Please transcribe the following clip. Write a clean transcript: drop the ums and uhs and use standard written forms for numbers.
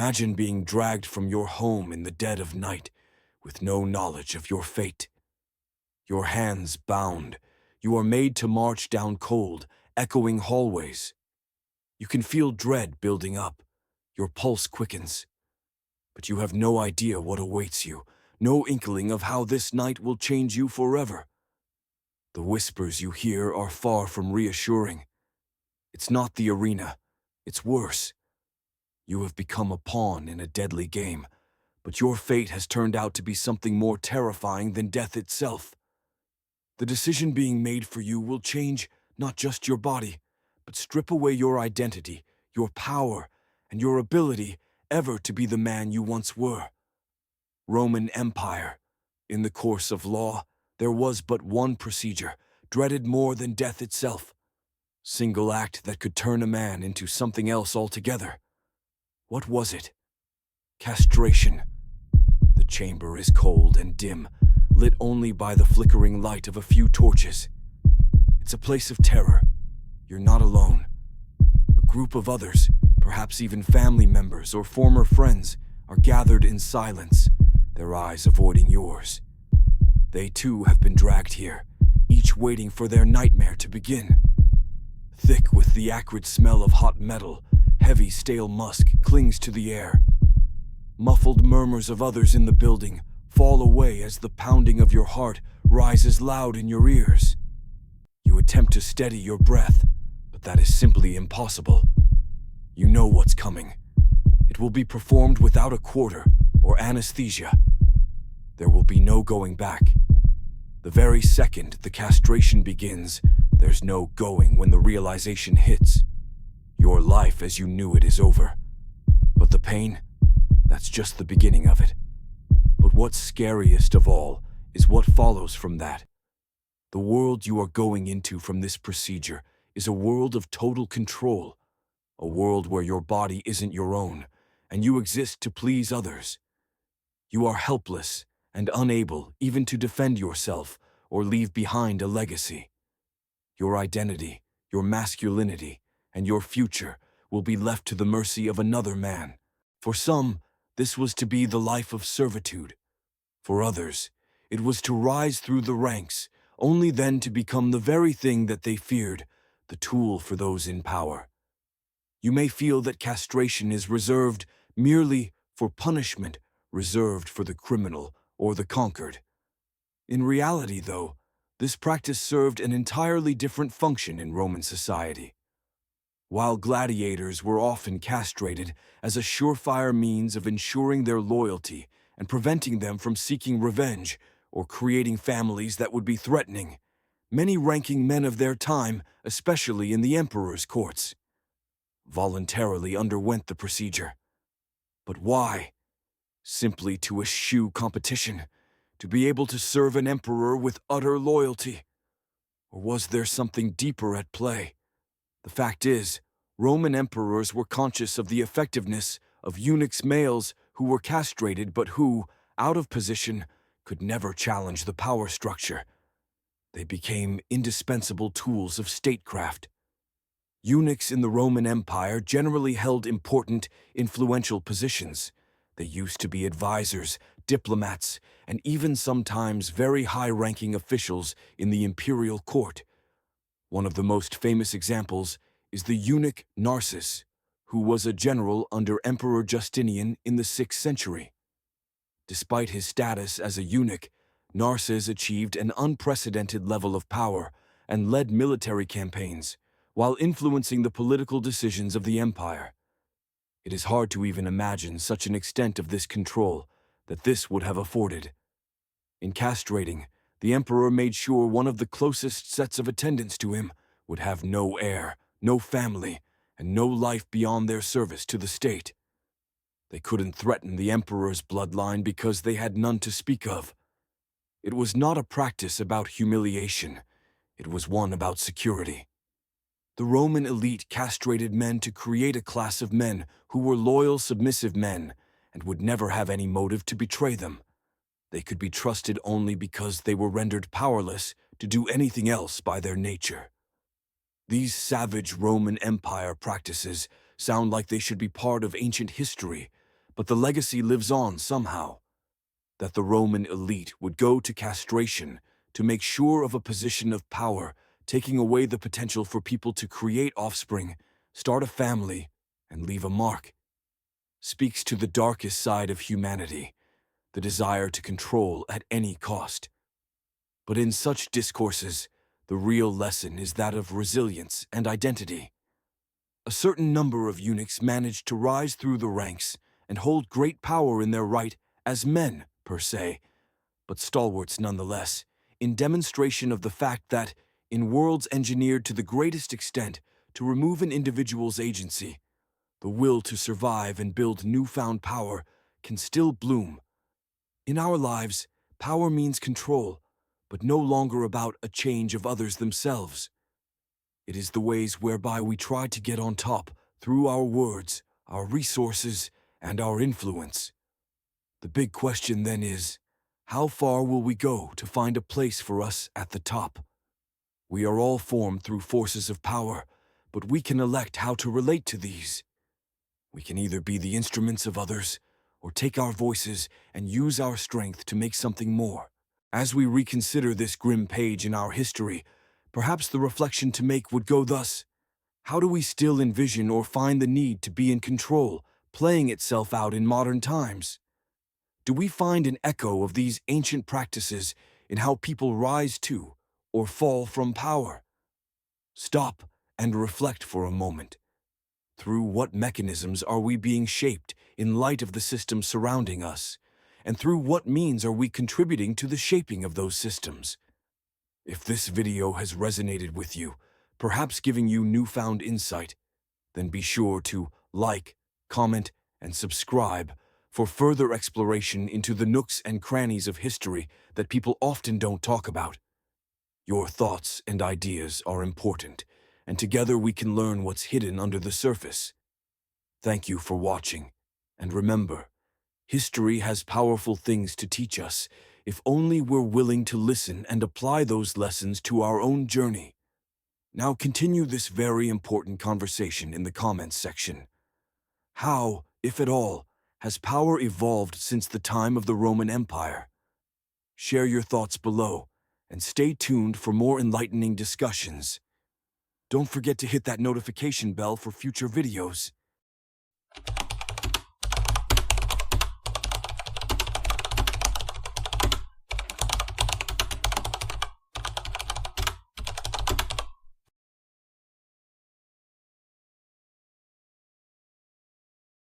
Imagine being dragged from your home in the dead of night with no knowledge of your fate. Your hands bound, you are made to march down cold, echoing hallways. You can feel dread building up, your pulse quickens. But you have no idea what awaits you, no inkling of how this night will change you forever. The whispers you hear are far from reassuring. It's not the arena, it's worse. You have become a pawn in a deadly game, but your fate has turned out to be something more terrifying than death itself. The decision being made for you will change not just your body, but strip away your identity, your power, and your ability ever to be the man you once were. Roman Empire. In the course of law, there was but one procedure, dreaded more than death itself. Single act that could turn a man into something else altogether. What was it? Castration. The chamber is cold and dim, lit only by the flickering light of a few torches. It's a place of terror. You're not alone. A group of others, perhaps even family members or former friends, are gathered in silence, their eyes avoiding yours. They too have been dragged here, each waiting for their nightmare to begin. Thick with the acrid smell of hot metal, heavy stale musk clings to the air. Muffled murmurs of others in the building fall away as the pounding of your heart rises loud in your ears. You attempt to steady your breath, but that is simply impossible. You know what's coming. It will be performed without a quarter or anesthesia. There will be no going back. The very second the castration begins, there's no going when the realization hits. Your life as you knew it is over. But the pain, that's just the beginning of it. But what's scariest of all is what follows from that. The world you are going into from this procedure is a world of total control, a world where your body isn't your own, and you exist to please others. You are helpless and unable even to defend yourself or leave behind a legacy. Your identity, your masculinity, and your future will be left to the mercy of another man. For some, this was to be the life of servitude. For others, it was to rise through the ranks, only then to become the very thing that they feared, the tool for those in power. You may feel that castration is reserved merely for punishment, reserved for the criminal or the conquered. In reality, though, this practice served an entirely different function in Roman society. While gladiators were often castrated as a surefire means of ensuring their loyalty and preventing them from seeking revenge or creating families that would be threatening, many ranking men of their time, especially in the emperor's courts, voluntarily underwent the procedure. But why? Simply to eschew competition, to be able to serve an emperor with utter loyalty? Or was there something deeper at play? The fact is, Roman emperors were conscious of the effectiveness of eunuchs males who were castrated but who, out of position, could never challenge the power structure. They became indispensable tools of statecraft. Eunuchs in the Roman Empire generally held important, influential positions. They used to be advisors, diplomats, and even sometimes very high-ranking officials in the imperial court. One of the most famous examples is the eunuch Narses, who was a general under Emperor Justinian in the 6th century. Despite his status as a eunuch, Narses achieved an unprecedented level of power and led military campaigns, while influencing the political decisions of the empire. It is hard to even imagine such an extent of this control that this would have afforded. In castrating, the emperor made sure one of the closest sets of attendants to him would have no heir, no family, and no life beyond their service to the state. They couldn't threaten the emperor's bloodline because they had none to speak of. It was not a practice about humiliation, it was one about security. The Roman elite castrated men to create a class of men who were loyal, submissive men and would never have any motive to betray them. They could be trusted only because they were rendered powerless to do anything else by their nature. These savage Roman Empire practices sound like they should be part of ancient history, but the legacy lives on somehow. That the Roman elite would go to castration to make sure of a position of power, taking away the potential for people to create offspring, start a family, and leave a mark, speaks to the darkest side of humanity, the desire to control at any cost. But in such discourses, the real lesson is that of resilience and identity. A certain number of eunuchs managed to rise through the ranks and hold great power in their right as men, per se, but stalwarts nonetheless, in demonstration of the fact that, in worlds engineered to the greatest extent to remove an individual's agency, the will to survive and build newfound power can still bloom. In our lives, power means control, but no longer about a change of others themselves. It is the ways whereby we try to get on top through our words, our resources, and our influence. The big question then is, how far will we go to find a place for us at the top? We are all formed through forces of power, but we can elect how to relate to these. We can either be the instruments of others, or take our voices and use our strength to make something more. As we reconsider this grim page in our history, perhaps the reflection to make would go thus: how do we still envision or find the need to be in control, playing itself out in modern times? Do we find an echo of these ancient practices in how people rise to or fall from power? Stop and reflect for a moment. Through what mechanisms are we being shaped in light of the systems surrounding us? And through what means are we contributing to the shaping of those systems? If this video has resonated with you, perhaps giving you newfound insight, then be sure to like, comment, and subscribe for further exploration into the nooks and crannies of history that people often don't talk about. Your thoughts and ideas are important, and together we can learn what's hidden under the surface. Thank you for watching, and remember, history has powerful things to teach us if only we're willing to listen and apply those lessons to our own journey. Now continue this very important conversation in the comments section. How, if at all, has power evolved since the time of the Roman Empire? Share your thoughts below, and stay tuned for more enlightening discussions. Don't forget to hit that notification bell for future videos.